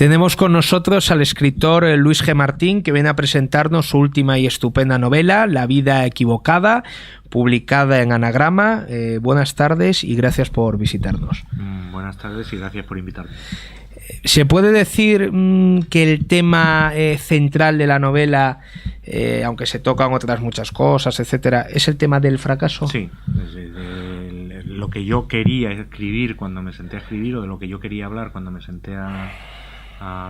Tenemos con nosotros al escritor Luis G. Martín, que viene a presentarnos su última y estupenda novela, La vida equivocada, publicada en Anagrama. Buenas tardes y gracias por visitarnos. Buenas tardes y gracias por invitarme. ¿Se puede decir que el tema central de la novela, aunque se tocan otras muchas cosas, etcétera, es el tema del fracaso? Sí, de lo que yo quería escribir cuando me senté a escribir, o de lo que yo quería hablar cuando me senté a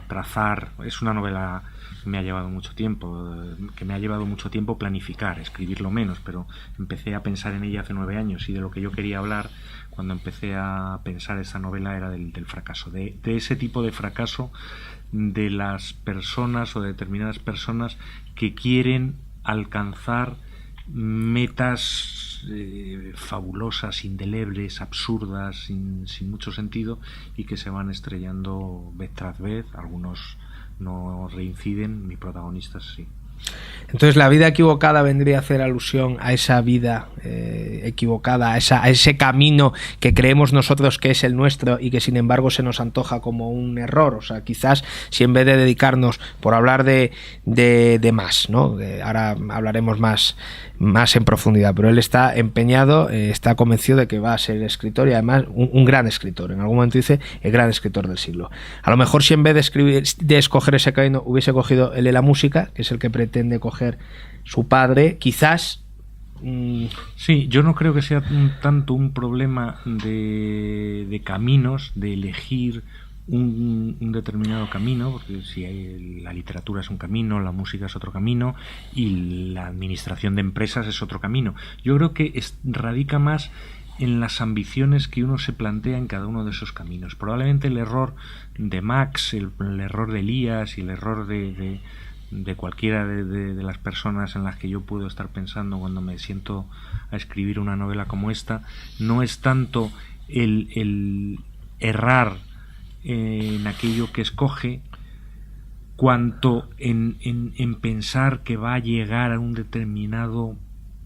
trazar. Es una novela que me ha llevado mucho tiempo, planificar, escribirlo menos, pero empecé a pensar en ella hace 9 años, y de lo que yo quería hablar cuando empecé a pensar esa novela era del fracaso, de ese tipo de fracaso de las personas o de determinadas personas que quieren alcanzar metas fabulosas, indelebles, absurdas, sin mucho sentido, y que se van estrellando vez tras vez. Algunos no reinciden, mi protagonista sí. Entonces, la vida equivocada vendría a hacer alusión a esa vida equivocada, a ese camino que creemos nosotros que es el nuestro y que sin embargo se nos antoja como un error. O sea, quizás si en vez de dedicarnos, por hablar de más, ¿no? Ahora hablaremos más en profundidad, pero él está empeñado, está convencido de que va a ser escritor, y además un gran escritor. En algún momento dice el gran escritor del siglo. A lo mejor si en vez de escoger ese camino hubiese cogido el de la música, que es el que pretende coger su padre, quizás... Sí, yo no creo que sea tanto un problema de caminos, de elegir un determinado camino, porque si la literatura es un camino, la música es otro camino y la administración de empresas es otro camino. Yo creo que radica más en las ambiciones que uno se plantea en cada uno de esos caminos. Probablemente el error de Max, el error de Elías y el error de cualquiera de las personas en las que yo puedo estar pensando cuando me siento a escribir una novela como esta, no es tanto el errar en aquello que escoge, cuanto en pensar que va a llegar a un determinado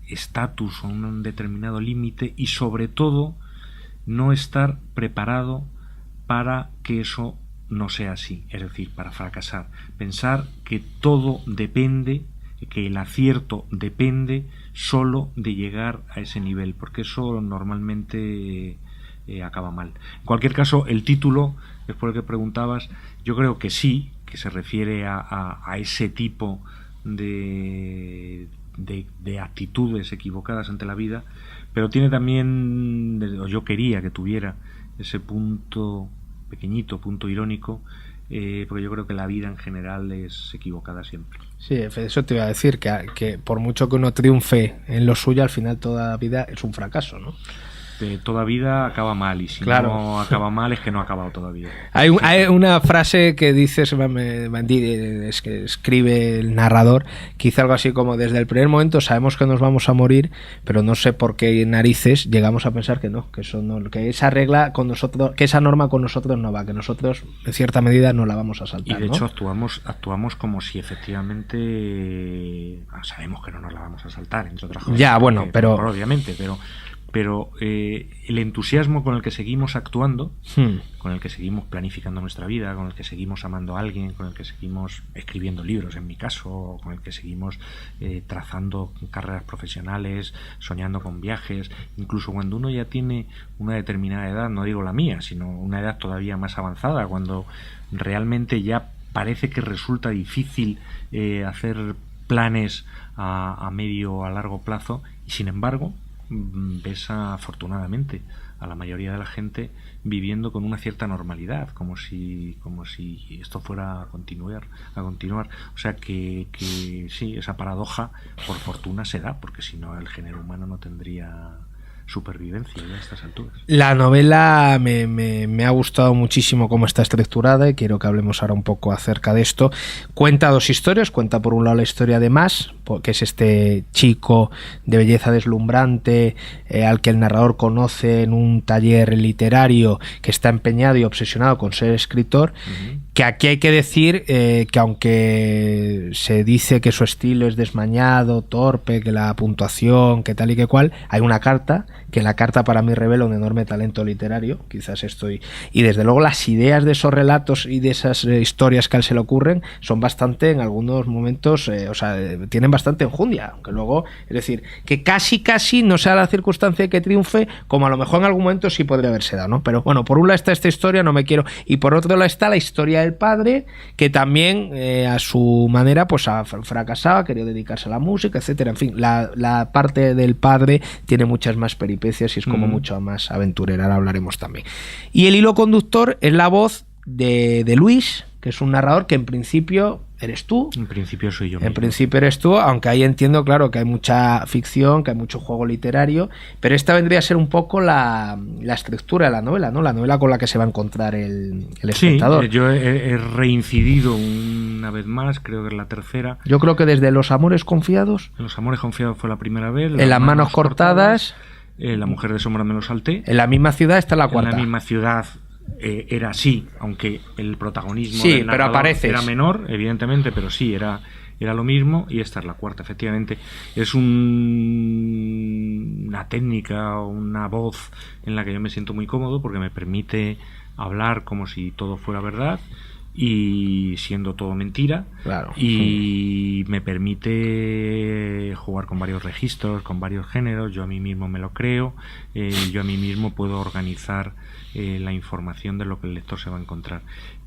estatus o un determinado límite, y sobre todo no estar preparado para que eso no sea así, es decir, para fracasar. Pensar que todo depende, que el acierto depende solo de llegar a ese nivel, porque eso normalmente acaba mal. En cualquier caso, el título, es por el que preguntabas, yo creo que sí, que se refiere a ese tipo de actitudes equivocadas ante la vida, pero tiene también, yo quería que tuviera ese punto pequeñito, punto irónico, porque yo creo que la vida en general es equivocada siempre. Sí, eso te iba a decir, que por mucho que uno triunfe en lo suyo, al final toda la vida es un fracaso, ¿no? Toda vida acaba mal, y si claro, no acaba mal es que no ha acabado todavía. Hay una frase que dice, es que escribe el narrador, que dice algo así como: desde el primer momento sabemos que nos vamos a morir, pero no sé por qué narices llegamos a pensar que no, que eso no, que esa regla con nosotros, que esa norma con nosotros no va, que nosotros en cierta medida no la vamos a saltar. Y de hecho actuamos como si efectivamente sabemos que no nos la vamos a saltar, entre otras cosas. Ya, bueno, pero obviamente, pero el entusiasmo con el que seguimos actuando, con el que seguimos planificando nuestra vida, con el que seguimos amando a alguien, con el que seguimos escribiendo libros, en mi caso, con el que seguimos trazando carreras profesionales, soñando con viajes, incluso cuando uno ya tiene una determinada edad, no digo la mía, sino una edad todavía más avanzada, cuando realmente ya parece que resulta difícil hacer planes a medio o a largo plazo, y sin embargo ves afortunadamente a la mayoría de la gente viviendo con una cierta normalidad, como si esto fuera a continuar. O sea que sí, esa paradoja por fortuna se da, porque si no el género humano no tendría supervivencia ya a estas alturas. La novela me ha gustado muchísimo cómo está estructurada, y quiero que hablemos ahora un poco acerca de esto. Cuenta 2 historias. Cuenta por un lado la historia de Mas, que es este chico de belleza deslumbrante al que el narrador conoce en un taller literario, que está empeñado y obsesionado con ser escritor. Que aquí hay que decir que aunque se dice que su estilo es desmañado, torpe, que la puntuación, que tal y que cual, hay una carta, que la carta para mí revela un enorme talento literario, quizás estoy... Y desde luego las ideas de esos relatos y de esas historias que a él se le ocurren son bastante, en algunos momentos, tienen bastante enjundia, aunque luego, es decir, que casi no sea la circunstancia de que triunfe, como a lo mejor en algún momento sí podría haberse dado, ¿no? Pero bueno, por un lado está esta historia, no me quiero... Y por otro lado está la historia del padre, que también a su manera pues ha fracasado, ha querido dedicarse a la música, etcétera. En fin, la parte del padre tiene muchas más peripecias y es como mucho más aventurera, ahora hablaremos también. Y el hilo conductor es la voz de Luis, que es un narrador que en principio eres tú. En principio soy yo. En principio eres tú, aunque ahí entiendo, claro, que hay mucha ficción, que hay mucho juego literario, pero esta vendría a ser un poco la estructura de la novela, ¿no? La novela con la que se va a encontrar el espectador. Sí, yo he reincidido una vez más, creo que es la tercera. Yo creo que desde Los amores confiados. Los amores confiados fue la primera vez. En las manos cortadas. La mujer de sombra me lo salté. En la misma ciudad está la cuarta. En la misma ciudad. Era así, aunque el protagonismo sí, del narrador era menor, evidentemente, pero sí, era lo mismo, y esta es la cuarta, efectivamente. Es una técnica o una voz en la que yo me siento muy cómodo porque me permite hablar como si todo fuera verdad y siendo todo mentira, claro, y me permite jugar con varios registros, con varios géneros. Yo a mí mismo me lo creo, yo a mí mismo puedo organizar la información de lo que el lector se va a encontrar.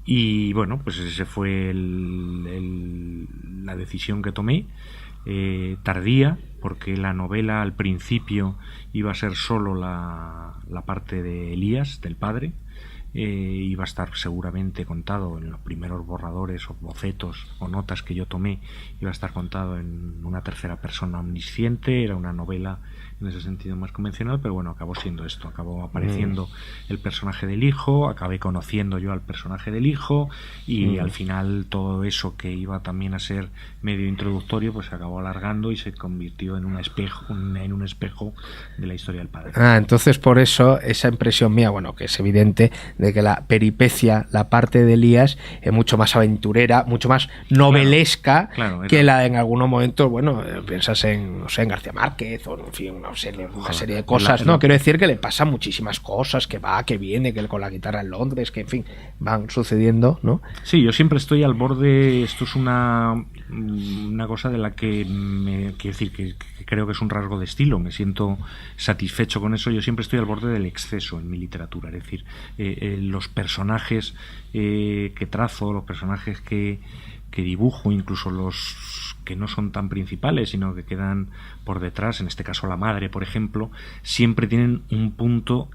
Y bueno, pues ese fue la decisión que tomé, tardía, porque la novela al principio iba a ser solo la parte de Elías, del padre. Iba a estar seguramente contado en los primeros borradores o bocetos o notas que yo tomé, iba a estar contado en una tercera persona omnisciente. Era una novela en ese sentido más convencional, pero bueno, acabó siendo esto, acabó apareciendo el personaje del hijo, acabé conociendo yo al personaje del hijo, y al final todo eso que iba también a ser medio introductorio pues se acabó alargando y se convirtió en un espejo de la historia del padre. Entonces por eso esa impresión mía, bueno, que es evidente, de que la peripecia, la parte de Elías, es mucho más aventurera, mucho más novelesca, claro, que la en algunos momentos, bueno, piensas en, no sé, en García Márquez o en fin, una serie de cosas, ¿no? Quiero decir que le pasan muchísimas cosas, que va, que viene, que con la guitarra en Londres, que en fin, van sucediendo, ¿no? Sí, yo siempre estoy al borde. Esto es una cosa de la que quiero decir que creo que es un rasgo de estilo, me siento satisfecho con eso. Yo siempre estoy al borde del exceso en mi literatura, es decir, los personajes que trazo, los personajes que dibujo, incluso los que no son tan principales, sino que quedan por detrás, en este caso la madre, por ejemplo, siempre tienen un punto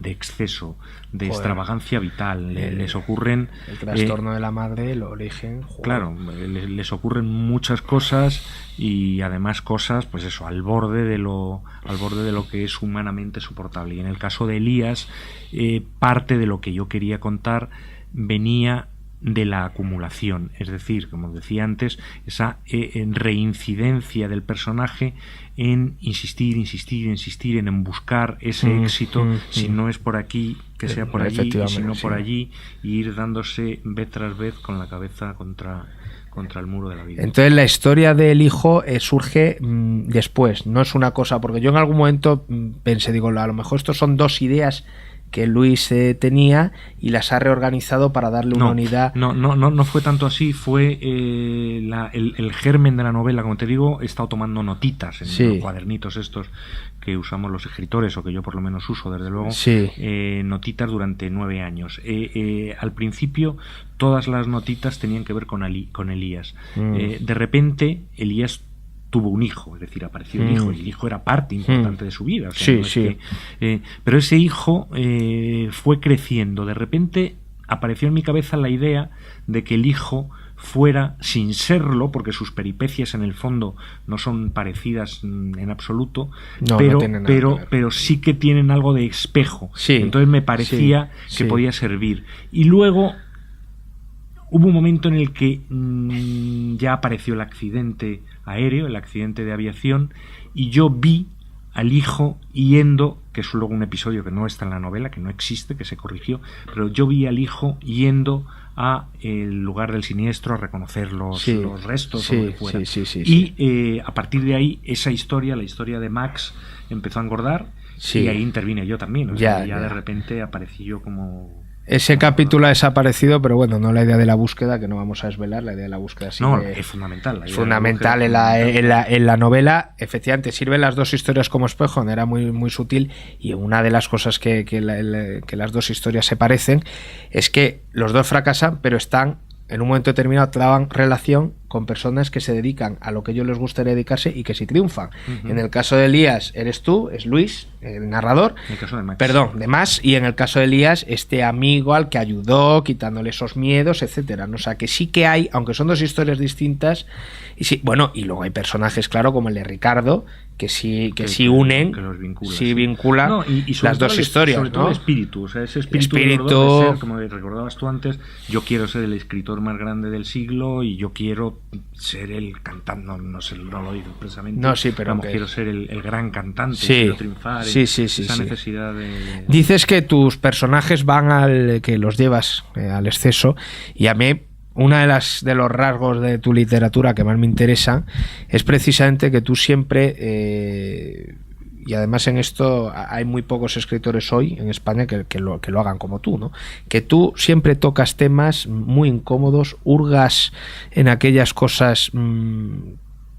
de exceso, de extravagancia vital. Les ocurren... El trastorno de la madre, el origen... Claro, les ocurren muchas cosas, y además cosas, pues eso, al borde de lo que es humanamente soportable. Y en el caso de Elías, parte de lo que yo quería contar venía de la acumulación, es decir, como decía antes, esa reincidencia del personaje en insistir en buscar ese éxito, si no es por aquí, que sea por allí, y si no por allí, y ir dándose vez tras vez con la cabeza contra el muro de la vida. Entonces la historia del hijo surge después, no es una cosa, porque yo en algún momento pensé, digo, a lo mejor estos son dos ideas que Luis tenía y las ha reorganizado para darle una unidad. No fue tanto así. Fue el germen de la novela, como te digo. He estado tomando notitas en los cuadernitos estos que usamos los escritores, o que yo por lo menos uso, desde luego. Notitas durante 9 años. Al principio todas las notitas tenían que ver con Elías. De repente Elías tuvo un hijo, es decir, apareció el hijo, y el hijo era parte importante de su vida. O sea, pero ese hijo fue creciendo. De repente apareció en mi cabeza la idea de que el hijo fuera, sin serlo, porque sus peripecias en el fondo no son parecidas en absoluto, pero sí que tienen algo de espejo. Entonces me parecía que podía servir. Y luego hubo un momento en el que ya apareció el accidente aéreo, el accidente de aviación, y yo vi al hijo yendo que es luego un episodio que no está en la novela, que no existe, que se corrigió, pero yo vi al hijo yendo a el lugar del siniestro a reconocer los restos o lo que fuera. Y a partir de ahí, esa historia, la historia de Max, empezó a engordar y ahí intervine yo también. O sea, ya de repente aparecí yo como... Ese capítulo ha desaparecido, pero bueno, no la idea de la búsqueda, que no vamos a desvelar, la idea de la búsqueda sí es fundamental. Es fundamental en la novela. Efectivamente, sirven las dos historias como espejo, de manera muy, muy sutil, y una de las cosas que las dos historias se parecen es que los dos fracasan, pero están, en un momento determinado, traban relación con personas que se dedican a lo que ellos les gustaría dedicarse y que sí triunfan. En el caso de Elías eres tú, es Luis, el narrador. En el caso de Max. Perdón, de Max. Y en el caso de Elías, este amigo al que ayudó, quitándole esos miedos, etcétera. O sea, que sí que hay, aunque son dos historias distintas, y sí, bueno, y luego hay personajes, claro, como el de Ricardo, que sí unen, que los vincula, vinculan y las dos historias, sobre todo el espíritu, o sea, ese espíritu de los dos de ser, como recordabas tú antes, yo quiero ser el escritor más grande del siglo y yo quiero ser el cantante, no lo digo expresamente, pero quiero ser el gran cantante, quiero triunfar, esa necesidad de... Dices que tus personajes van que los llevas al exceso, y a mí una de los rasgos de tu literatura que más me interesa es precisamente que tú siempre y además en esto hay muy pocos escritores hoy en España que lo hagan como tú, ¿no? Que tú siempre tocas temas muy incómodos, hurgas en aquellas cosas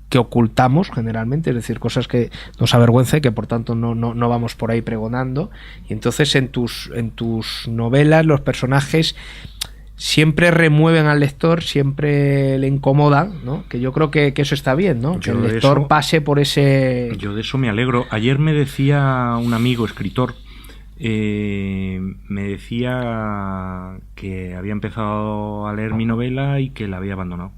que ocultamos generalmente, es decir, cosas que nos avergüenza y que por tanto no vamos por ahí pregonando, y entonces en tus novelas los personajes siempre remueven al lector, siempre le incomodan, ¿no? Que yo creo que eso está bien, ¿no? Que el lector pase por ese... Yo de eso me alegro. Ayer me decía un amigo escritor, me decía que había empezado a leer mi novela y que la había abandonado.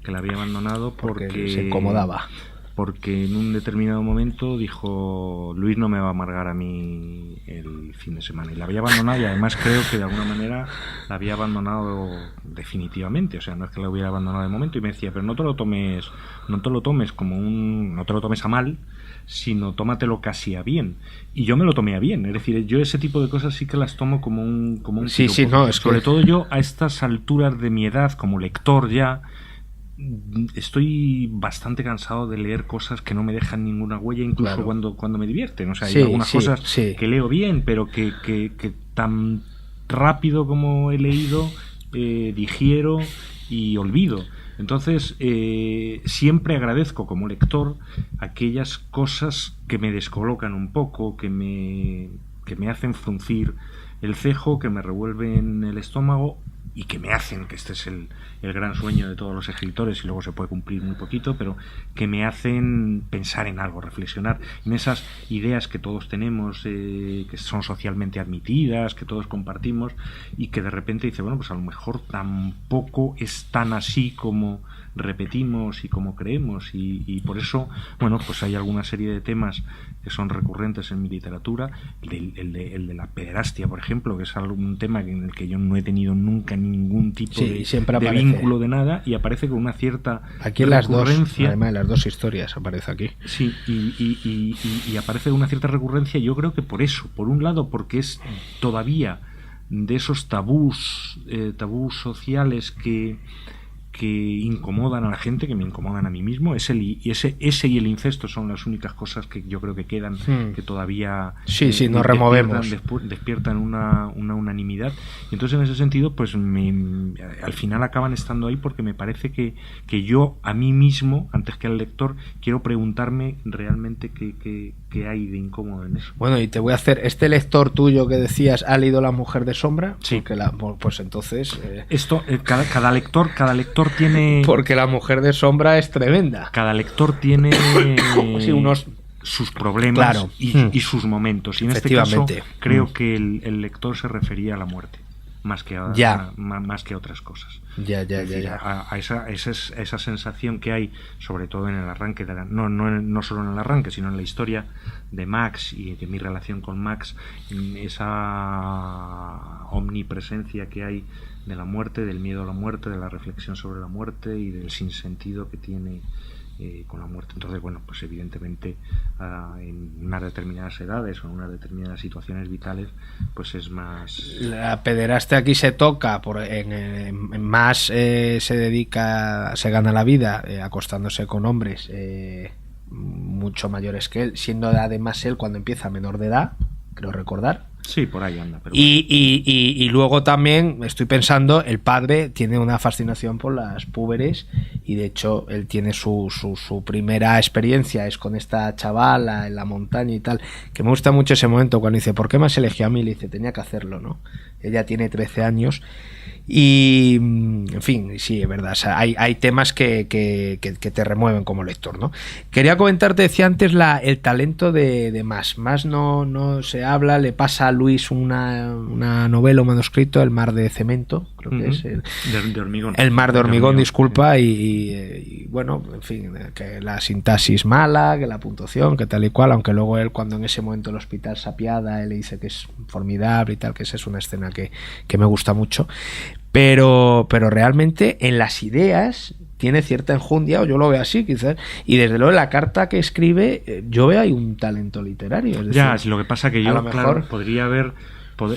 Que la había abandonado porque se incomodaba. Porque en un determinado momento dijo: Luis no me va a amargar a mí el fin de semana, y la había abandonado, y además creo que de alguna manera la había abandonado definitivamente, o sea, no es que la hubiera abandonado de momento. Y me decía: pero no te lo tomes como no te lo tomes a mal, sino tómatelo casi a bien. Y yo me lo tomé a bien, es decir, yo ese tipo de cosas sí que las tomo como un sobre todo yo a estas alturas de mi edad como lector ya estoy bastante cansado de leer cosas que no me dejan ninguna huella, incluso cuando me divierten. O sea, hay algunas cosas que leo bien, pero que tan rápido como he leído, digiero y olvido. Entonces, siempre agradezco como lector aquellas cosas que me descolocan un poco, que me hacen fruncir el cejo, que me revuelven el estómago, y que me hacen, que este es el gran sueño de todos los escritores, y luego se puede cumplir muy poquito, pero que me hacen pensar en algo, reflexionar en esas ideas que todos tenemos, que son socialmente admitidas, que todos compartimos, y que de repente dice, bueno, pues a lo mejor tampoco es tan así como repetimos y como creemos, y por eso, bueno, pues hay alguna serie de temas que son recurrentes en mi literatura, el de la pederastia, por ejemplo, que es un tema en el que yo no he tenido nunca ningún tipo de vínculo de nada, y aparece con una cierta aquí recurrencia. Además de las dos historias aparece aquí. Sí, y aparece con una cierta recurrencia. Yo creo que por eso, por un lado, porque es todavía de esos tabús sociales que incomodan a la gente, que me incomodan a mí mismo. Ese y el incesto son las únicas cosas que yo creo que quedan, que todavía nos removemos, despiertan una unanimidad. Y entonces en ese sentido pues al final acaban estando ahí, porque me parece que yo a mí mismo, antes que al lector, quiero preguntarme realmente qué hay de incómodo en eso. Bueno, y te voy a hacer, este lector tuyo que decías, ¿ha leído La mujer de sombra? Sí. Pues entonces esto cada lector tiene... Porque La mujer de sombra es tremenda. Cada lector tiene sus problemas y sus momentos. Y en este caso creo que el lector se refería a la muerte más que a otras cosas. A esa sensación que hay, sobre todo en el arranque, no solo en el arranque, sino en la historia de Max y de mi relación con Max, esa omnipresencia que hay de la muerte, del miedo a la muerte, de la reflexión sobre la muerte y del sinsentido que tiene con la muerte. Entonces, bueno, pues evidentemente en unas determinadas edades o en unas determinadas situaciones vitales, pues es más... La pederastia aquí se toca, más se dedica, se gana la vida acostándose con hombres mucho mayores que él, siendo además él cuando empieza menor de edad, creo recordar. Sí, por ahí anda. Pero y luego también estoy pensando, el padre tiene una fascinación por las púberes y de hecho él tiene su primera experiencia es con esta chavala en la montaña y tal, que me gusta mucho ese momento cuando dice, ¿por qué me has elegido a mí? Le dice, tenía que hacerlo, ¿no? Ella tiene 13 años y, en fin, sí, es verdad, o sea, hay temas que te remueven como lector, ¿no? Quería comentarte, decía antes, el talento de Mas no se habla, le pasa a Luis una novela, un manuscrito, El mar de cemento, creo que es de hormigón. El mar de hormigón, disculpa, y bueno, en fin, que la sintaxis mala, que la puntuación, que tal y cual, aunque luego él, cuando en ese momento el hospital se apiada, él le dice que es formidable y tal, que esa es una escena que me gusta mucho. Pero realmente en las ideas tiene cierta enjundia, o yo lo veo así quizás, y desde luego en la carta que escribe yo veo ahí un talento literario. Es decir, ya, lo que pasa que yo, claro, podría haber...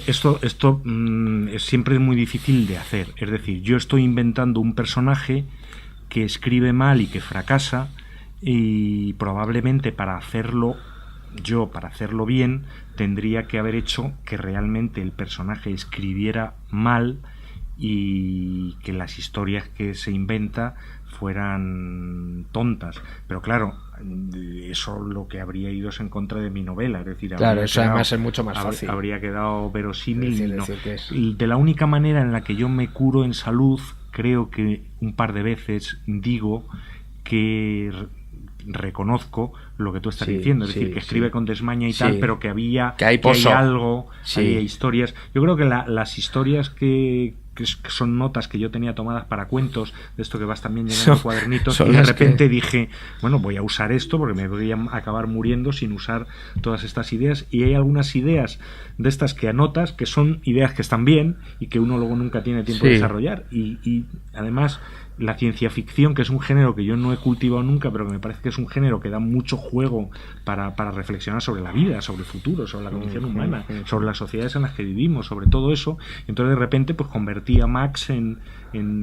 Esto es siempre muy difícil de hacer, es decir, yo estoy inventando un personaje que escribe mal y que fracasa, y probablemente para hacerlo bien tendría que haber hecho que realmente el personaje escribiera mal y que las historias que se inventa fueran tontas, pero claro, eso lo que habría ido es en contra de mi novela, es decir, claro, eso además es mucho más fácil, habría quedado verosímil. Y de la única manera en la que yo me curo en salud, creo que un par de veces digo que reconozco lo que tú estás diciendo, es decir, que escribe con desmaña y tal, pero que hay algo, hay historias. Yo creo que las historias que son notas que yo tenía tomadas para cuentos, de esto que vas también llenando cuadernitos, y de repente dije, bueno, voy a usar esto porque me voy a acabar muriendo sin usar todas estas ideas, y hay algunas ideas de estas que anotas que son ideas que están bien y que uno luego nunca tiene tiempo de desarrollar, y además la ciencia ficción, que es un género que yo no he cultivado nunca, pero que me parece que es un género que da mucho juego para reflexionar sobre la vida, sobre el futuro, sobre la condición humana, sobre las sociedades en las que vivimos, sobre todo eso. Entonces de repente pues convertí a Max en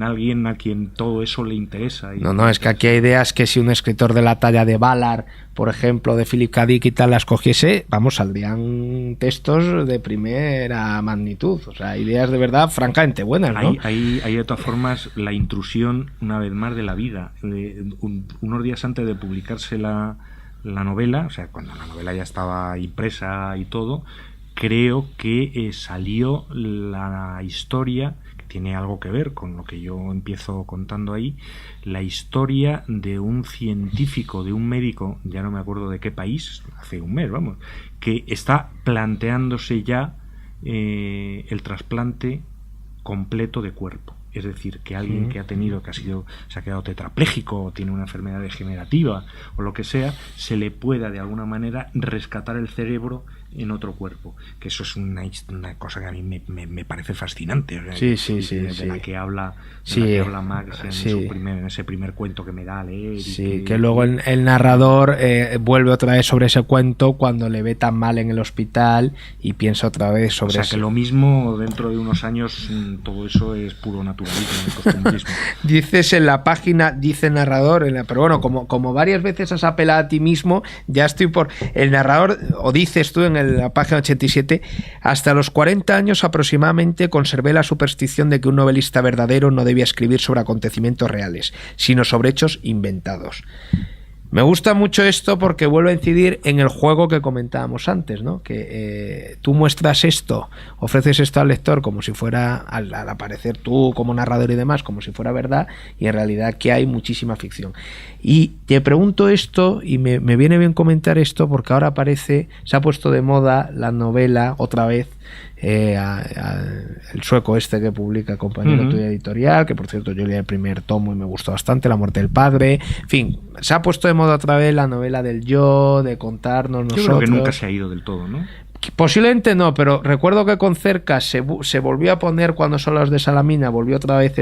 alguien a quien todo eso le interesa. No, es que aquí hay ideas que si un escritor de la talla de Ballard, por ejemplo, de Philip K. Dick y tal, las cogiese, saldrían textos de primera magnitud, o sea, ideas de verdad francamente buenas, ¿no? Hay de todas formas la intrusión, una vez más, de la vida. Unos días antes de publicarse la novela, o sea, cuando la novela ya estaba impresa y todo, creo que salió la historia, que tiene algo que ver con lo que yo empiezo contando ahí, la historia de un científico, de un médico, ya no me acuerdo de qué país, hace un mes, vamos, que está planteándose ya el trasplante completo de cuerpo. Es decir, que alguien que se ha quedado tetrapléjico o tiene una enfermedad degenerativa o lo que sea, se le pueda de alguna manera rescatar el cerebro en otro cuerpo, que eso es una cosa que a mí me parece fascinante, o sea, de la que habla Max en ese primer cuento que me da a leer, que luego el narrador vuelve otra vez sobre ese cuento cuando le ve tan mal en el hospital y piensa otra vez sobre eso. Que lo mismo dentro de unos años todo eso es puro naturalismo y costumbrismo. Dices en la página, dice el narrador, pero bueno, como varias veces has apelado a ti mismo, ya estoy por el narrador, o dices tú en la página 87, hasta los 40 años aproximadamente conservé la superstición de que un novelista verdadero no debía escribir sobre acontecimientos reales, sino sobre hechos inventados. Me gusta mucho esto porque vuelve a incidir en el juego que comentábamos antes, ¿no? Que tú muestras esto, ofreces esto al lector como si fuera, al aparecer tú como narrador y demás, como si fuera verdad, y en realidad aquí hay muchísima ficción. Y te pregunto esto, y me viene bien comentar esto, porque ahora se ha puesto de moda la novela, otra vez, el sueco este que publica compañero tuyo editorial, que por cierto yo leí el primer tomo y me gustó bastante, La muerte del padre, en fin, se ha puesto de moda otra vez la novela del yo, de contarnos nosotros. Yo creo que nunca se ha ido del todo, ¿no? Posiblemente no, pero recuerdo que con Cerca se volvió a poner, cuando son los de Salamina, volvió otra vez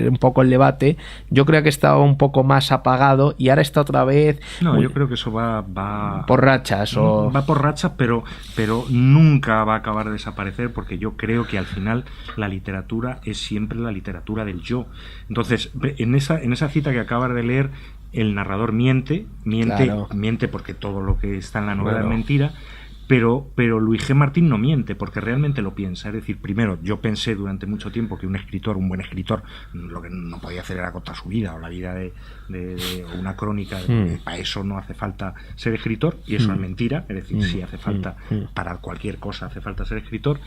un poco el debate. Yo creo que estaba un poco más apagado y ahora está otra vez... No, yo creo que eso va por rachas. Va por rachas, pero nunca va a acabar de desaparecer, porque yo creo que al final la literatura es siempre la literatura del yo. Entonces, en esa cita que acabas de leer, el narrador miente porque todo lo que está en la novela es mentira. Pero Luis G. Martín no miente, porque realmente lo piensa. Es decir, primero, yo pensé durante mucho tiempo que un buen escritor, lo que no podía hacer era contar su vida o la vida de una crónica. Para eso no hace falta ser escritor, y eso es mentira. Es decir, sí hace falta, para cualquier cosa hace falta ser escritor.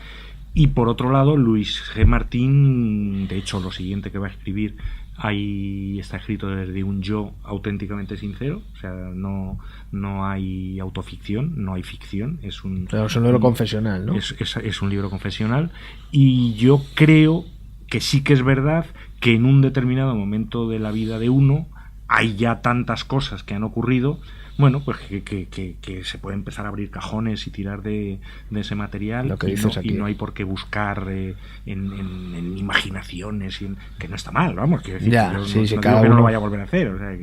Y por otro lado, Luis G. Martín, de hecho, lo siguiente que va a escribir ahí está escrito desde un yo auténticamente sincero, o sea, no hay autoficción, no hay ficción, es un libro confesional, ¿no? Es un libro confesional, y yo creo que sí que es verdad que en un determinado momento de la vida de uno hay ya tantas cosas que han ocurrido, bueno, pues que se puede empezar a abrir cajones y tirar de ese material, lo que dices aquí. Y no hay por qué buscar en imaginaciones, que no está mal, vamos, quiero decir, cada uno no lo vaya a volver a hacer, o sea,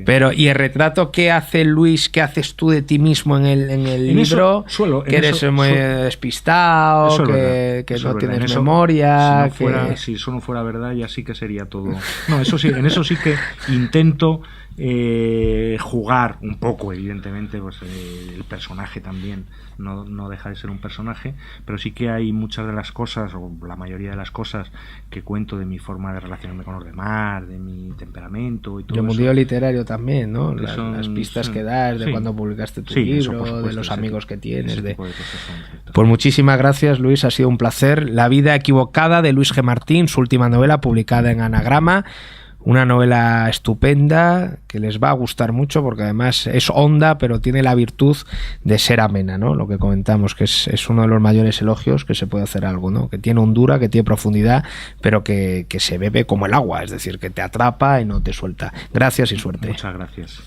Pero, ¿y el retrato que hace Luis, que haces tú de ti mismo en el libro? Que eres muy despistado, que no tienes memoria... Si eso no fuera verdad, ya sí que sería todo... No, eso sí, en eso sí que intento jugar un poco, evidentemente, pues el personaje también no deja de ser un personaje, pero sí que hay muchas de las cosas, o la mayoría de las cosas que cuento de mi forma de relacionarme con los demás, de mi temperamento y todo eso. El mundo literario también, ¿no? Las pistas que das de cuando publicaste tu libro, de los amigos que tienes. Pues muchísimas gracias, Luis, ha sido un placer. La vida equivocada, de Luis G. Martín, su última novela publicada en Anagrama. Una novela estupenda que les va a gustar mucho, porque además es honda, pero tiene la virtud de ser amena, ¿no? Lo que comentamos, que es uno de los mayores elogios que se puede hacer algo, ¿no? Que tiene hondura, que tiene profundidad, pero que se bebe como el agua, es decir, que te atrapa y no te suelta. Gracias y suerte. Muchas gracias.